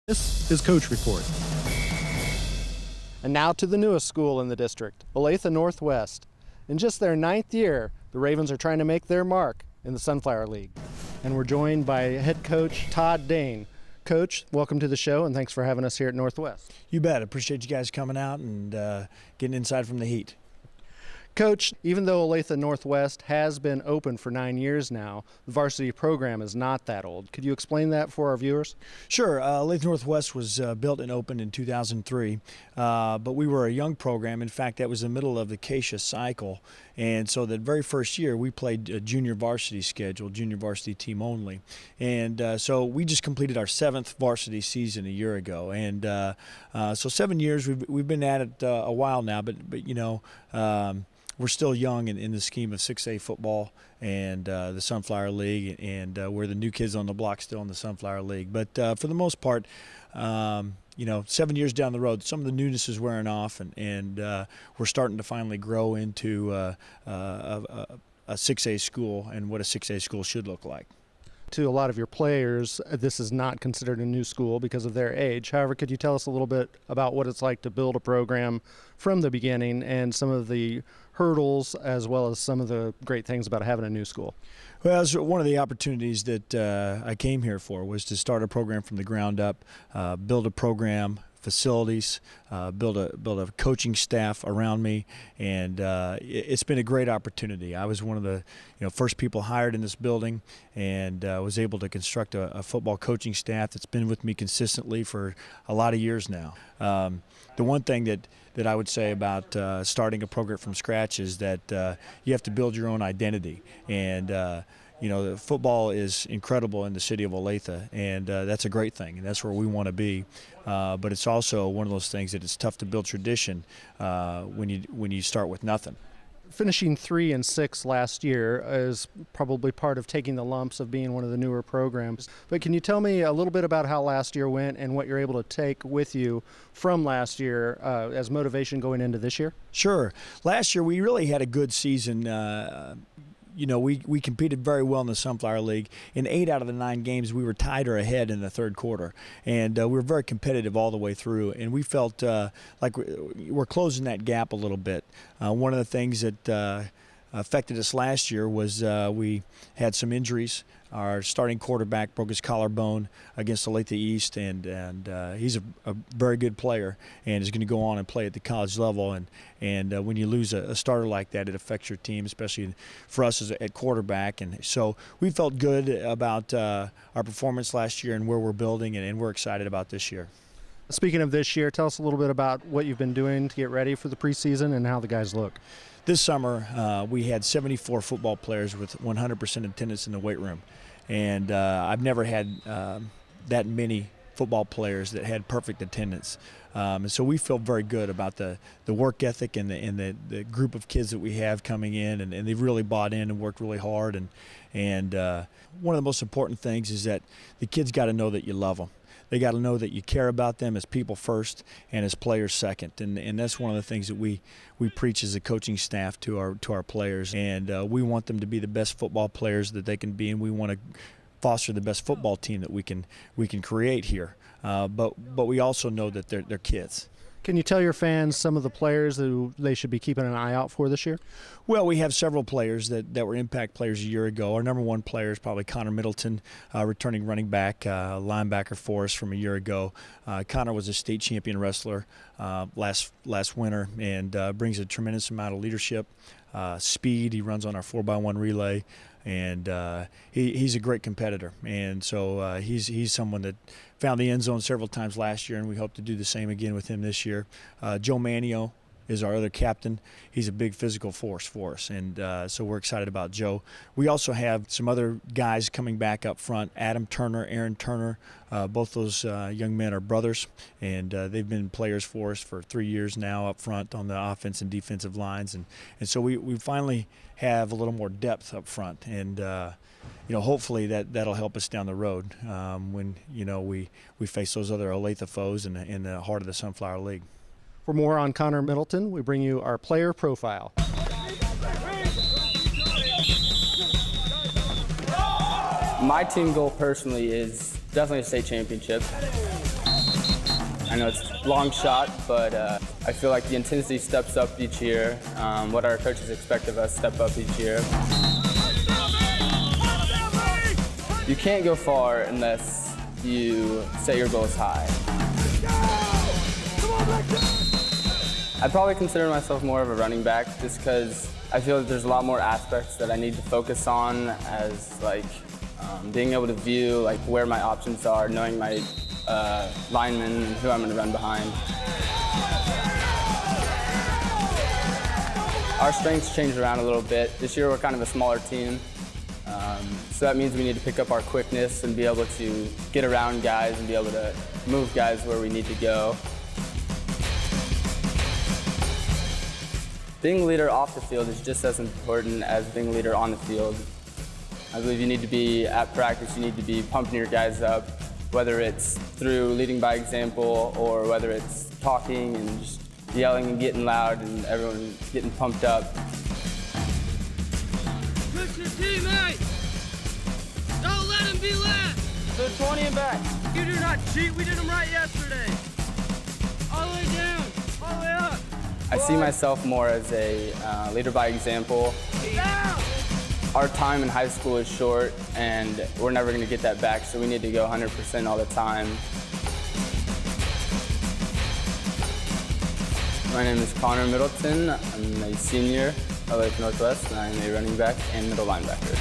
This is Coach Report. And now to the newest school in the district, Olathe Northwest. In just their 9th year, the Ravens are trying to make their mark in the Sunflower League. And we're joined by head coach Todd Dane. Coach, welcome to the show, and thanks for having us here at Northwest. You bet. Appreciate you guys coming out and getting inside from the heat. Coach, even though Olathe Northwest has been open for 9 years now, the varsity program is not that old. Could you explain that for our viewers? Sure. Olathe Northwest was built and opened in 2003, but we were a young program. In fact, that was the middle of the Acacia cycle, and so the very first year we played a junior varsity schedule, junior varsity team only, and so we just completed our 7th varsity season a year ago, and so 7 years we've been at it a while now, but you know. We're still young in the scheme of 6A football and the Sunflower League, and we're the new kids on the block still in the Sunflower League. But for the most part, you know, 7 years down the road, some of the newness is wearing off, and we're starting to finally grow into a 6A school and what a 6A school should look like. To a lot of your players, this is not considered a new school because of their age. However, could you tell us a little bit about what it's like to build a program from the beginning and some of the hurdles as well as some of the great things about having a new school? Well, it's one of the opportunities that I came here for was to start a program from the ground up, build a program, facilities, build a coaching staff around me, and it's been a great opportunity. I was one of the first people hired in this building, and was able to construct a football coaching staff that's been with me consistently for a lot of years now. The one thing that I would say about starting a program from scratch is that you have to build your own identity, and you know, the football is incredible in the city of Olathe, and that's a great thing, and that's where we want to be. But it's also one of those things that it's tough to build tradition when you start with nothing. Finishing 3 and 6 last year is probably part of taking the lumps of being one of the newer programs. But can you tell me a little bit about how last year went and what you're able to take with you from last year as motivation going into this year? Sure. Last year we really had a good season. You know, we competed very well in the Sunflower League. In 8 out of the 9 games, we were tied or ahead in the third quarter. And we were very competitive all the way through. And we felt like we're closing that gap a little bit. One of the things that affected us last year was we had some injuries. Our starting quarterback broke his collarbone against Olathe East, and he's a very good player and is going to go on and play at the college level. And when you lose a starter like that, it affects your team, especially for us at quarterback. And so we felt good about our performance last year and where we're building, and we're excited about this year. Speaking of this year, tell us a little bit about what you've been doing to get ready for the preseason and how the guys look. This summer, we had 74 football players with 100% attendance in the weight room. And I've never had that many football players that had perfect attendance. And so we feel very good about the work ethic and the group of kids that we have coming in, and they've really bought in and worked really hard. And one of the most important things is that the kids got to know that you love them. They got to know that you care about them as people first and as players second, and that's one of the things that we preach as a coaching staff to our players. And we want them to be the best football players that they can be, and we want to foster the best football team that we can create here. But we also know that they're kids. Can you tell your fans some of the players who they should be keeping an eye out for this year? Well, we have several players that were impact players a year ago. Our number one player is probably Connor Middleton, returning running back, linebacker for us from a year ago. Connor was a state champion wrestler last winter, and brings a tremendous amount of leadership, speed. He runs on our 4x1 relay, and he's a great competitor. And so he's someone that found the end zone several times last year, and we hope to do the same again with him this year. Joe Manio is our other captain. He's a big physical force for us, and so we're excited about Joe. We also have some other guys coming back up front. Adam Turner, Aaron Turner, both those young men are brothers, and they've been players for us for 3 years now up front on the offense and defensive lines, and so we finally have a little more depth up front, and hopefully that'll help us down the road when we face those other Olathe foes in the heart of the Sunflower League. For more on Connor Middleton, we bring you our player profile. My team goal personally is definitely a state championship. I know it's a long shot, but I feel like the intensity steps up each year. What our coaches expect of us step up each year. You can't go far unless you set your goals high. I'd probably consider myself more of a running back just because I feel that there's a lot more aspects that I need to focus on, as like being able to view like where my options are, knowing my linemen and who I'm going to run behind. Our strengths change around a little bit. This year we're kind of a smaller team, so that means we need to pick up our quickness and be able to get around guys and be able to move guys where we need to go. Being a leader off the field is just as important as being a leader on the field. I believe you need to be at practice, you need to be pumping your guys up, whether it's through leading by example or whether it's talking and just yelling and getting loud and everyone getting pumped up. Push your teammate! Don't let him be led! So 20 and back. You do not cheat, we did them right yesterday. All the way down, all the way up. I see myself more as a leader by example. Down! Our time in high school is short and we're never going to get that back, so we need to go 100% all the time. My name is Connor Middleton. I'm a senior at Olathe Northwest, and I'm a running back and middle linebacker.